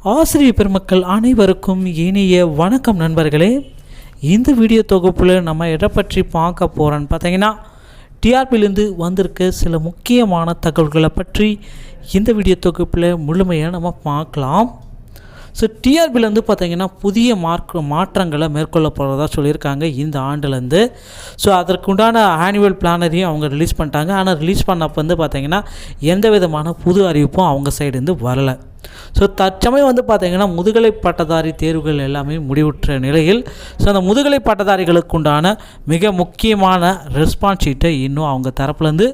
ஆசிரியர் பெருமக்கள் அனைவருக்கும் இனிய வணக்கம் நண்பர்களே. இந்த வீடியோ தொகுப்பில் நம்ம எதை பற்றி பார்க்க போகிறோன்னு பார்த்தீங்கன்னா, டிஆர்பிலேருந்து வந்திருக்க சில முக்கியமான தகவல்களை பற்றி இந்த வீடியோ தொகுப்பில் முழுமையாக நம்ம பார்க்கலாம். ஸோ டிஆர்பிலேருந்து பார்த்திங்கன்னா புதிய மாற்றங்களை மேற்கொள்ள போகிறதா சொல்லியிருக்காங்க இந்த ஆண்டுலேருந்து. ஸோ அதற்குண்டான ஆனுவல் பிளானரையும் அவங்க ரிலீஸ் பண்ணிட்டாங்க. ஆனால் ரிலீஸ் பண்ணப்போ வந்து பார்த்திங்கன்னா எந்த விதமான புது அறிவிப்பும் அவங்க சைடுலேருந்து வரலை. ஸோ தற்சமயம் வந்து பார்த்திங்கன்னா முதுகலை பட்டதாரி தேர்வுகள் எல்லாமே முடிவுற்ற நிலையில் ஸோ அந்த முதுகலை பட்டதாரிகளுக்கு உண்டான மிக முக்கியமான ரெஸ்பான்ஸ் ஷீட்டை இன்னும் அவங்க தரப்புலேருந்து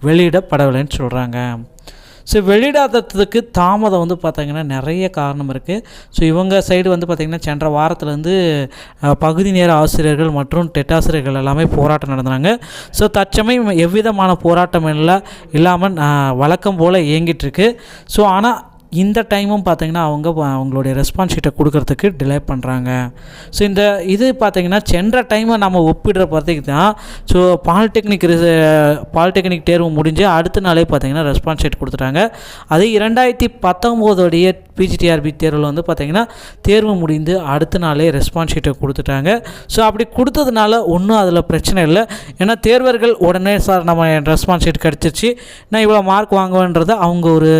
வெளியிடப்படவில்லைன்னு சொல்கிறாங்க. ஸோ வெளியிடாததுக்கு தாமதம் வந்து பார்த்திங்கன்னா நிறைய காரணம் இருக்குது. ஸோ இவங்க சைடு வந்து பார்த்திங்கன்னா சென்ற வாரத்துலேருந்து பகுதி நேர ஆசிரியர்கள் மற்றும் டெட் ஆசிரியர்கள் எல்லாமே போராட்டம் நடந்தாங்க. ஸோ தற்சமயம் எவ்விதமான போராட்டம் இல்லாமல் வழக்கம் போல் இயங்கிட்டுருக்கு. ஸோ ஆனால் இந்த டைமும் பார்த்திங்கன்னா அவங்களுடைய ரெஸ்பான்ஸ் ஷீட்டை கொடுக்கறதுக்கு டிலே பண்ணுறாங்க. ஸோ இந்த இது பார்த்திங்கன்னா சென்ற டைமை நம்ம ஒப்பிடுற பார்த்திங்க தான். ஸோ பாலிடெக்னிக் தேர்வு முடிஞ்சு அடுத்த நாளே பார்த்திங்கன்னா ரெஸ்பான்ஸ் ஷீட் கொடுத்துட்டாங்க. அது 2019 பிஜிடிஆர்பி தேர்வில் வந்து பார்த்திங்கன்னா தேர்வு முடிந்து அடுத்த நாளே ரெஸ்பான்ஸ் ஷீட்டை கொடுத்துட்டாங்க. ஸோ அப்படி கொடுத்ததுனால ஒன்றும் அதில் பிரச்சனை இல்லை. ஏன்னா தேர்வர்கள் உடனே சார் நம்ம ரெஸ்பான்ஸ் ஷீட் கிடச்சிருச்சு, நான் இவ்வளோ மார்க் வாங்குவேன்றதை அவங்க ஒரு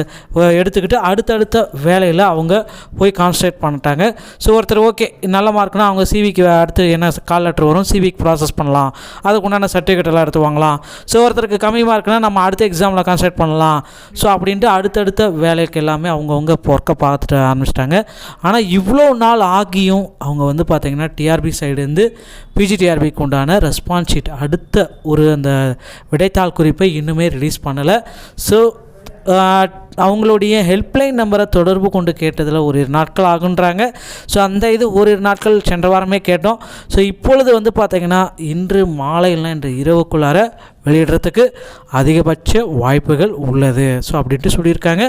எடுத்துக்கிட்டு அடுத்தடுத்த வேலையில் அவங்க போய் கான்சன்ட்ரேட் பண்ணிட்டாங்க. ஸோ ஒருத்தர் ஓகே நல்ல மார்க்னால் அவங்க சிவிக்கு அடுத்து என்ன கால் லெட்டர் வரும், சிவிக்கு ப்ராசஸ் பண்ணலாம், அதுக்கு உண்டான சர்டிஃபிகேட் எல்லாம் எடுத்து வாங்கலாம். ஸோ ஒருத்தருக்கு கம்மி மார்க்னால் நம்ம அடுத்த எக்ஸாமில் கான்சன்ட்ரேட் பண்ணலாம். ஸோ அப்படின்ட்டு அடுத்தடுத்த வேலைக்கு எல்லாமே அவங்கவுங்க ஒர்க்கை பார்த்துட்டு ஆரம்பிச்சிட்டாங்க. ஆனால் இவ்வளோ நாள் ஆகியும் அவங்க வந்து பார்த்திங்கன்னா டிஆர்பி சைடுலேருந்து பிஜிடிஆர்பிக்கு உண்டான ரெஸ்பான்ஸ் ஷீட் அடுத்த அந்த விடைத்தாள் குறிப்பை இன்னுமே ரிலீஸ் பண்ணலை. ஸோ அவங்களுடைய ஹெல்ப்லைன் நம்பரை தொடர்பு கொண்டு கேட்டதில் ஒரு நாட்கள் ஆகுன்றாங்க. ஸோ அந்த இது ஒரு நாட்கள் சென்ற வாரமே கேட்டோம். ஸோ இப்பொழுது வந்து பார்த்திங்கன்னா இன்று மாலை இல்லை இன்று இரவுக்குள்ளார வெளியிடுறதுக்கு அதிகபட்ச வாய்ப்புகள் உள்ளது. ஸோ அப்படின்ட்டு சொல்லியிருக்காங்க.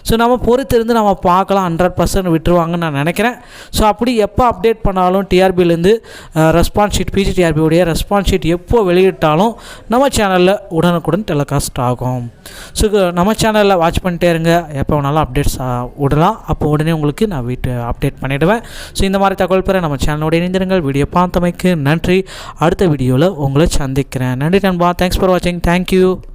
ஸோ நம்ம பொறுத்திருந்து நம்ம பார்க்கலாம். 100% விட்டுருவாங்கன்னு நான் நினைக்கிறேன். ஸோ அப்படி எப்போ அப்டேட் பண்ணாலும் டிஆர்பிலேருந்து ரெஸ்பான்ஸ் ஷீட் பிஜிடிஆர்பியோடைய ரெஸ்பான்ஸ் ஷீட் எப்போ வெளியிட்டாலும் நம்ம சேனலில் உடனுக்குடன் டெலிகாஸ்ட் ஆகும். ஸோ நம்ம சேனலில் வாட்ச் பண்ணிட்டே இருங்க. எப்போ வேணாலும் அப்டேட்ஸ் விடலாம். அப்போ உடனே உங்களுக்கு நான் அப்டேட் பண்ணிவிடுவேன். ஸோ இந்த மாதிரி தகவல் பெற நம்ம சேனலோட இணைந்திருங்கள். வீடியோ பார்த்தமைக்கு நன்றி. அடுத்த வீடியோவில் உங்களை சந்திக்கிறேன். நன்றி நண்பா. Thanks for watching. Thank you.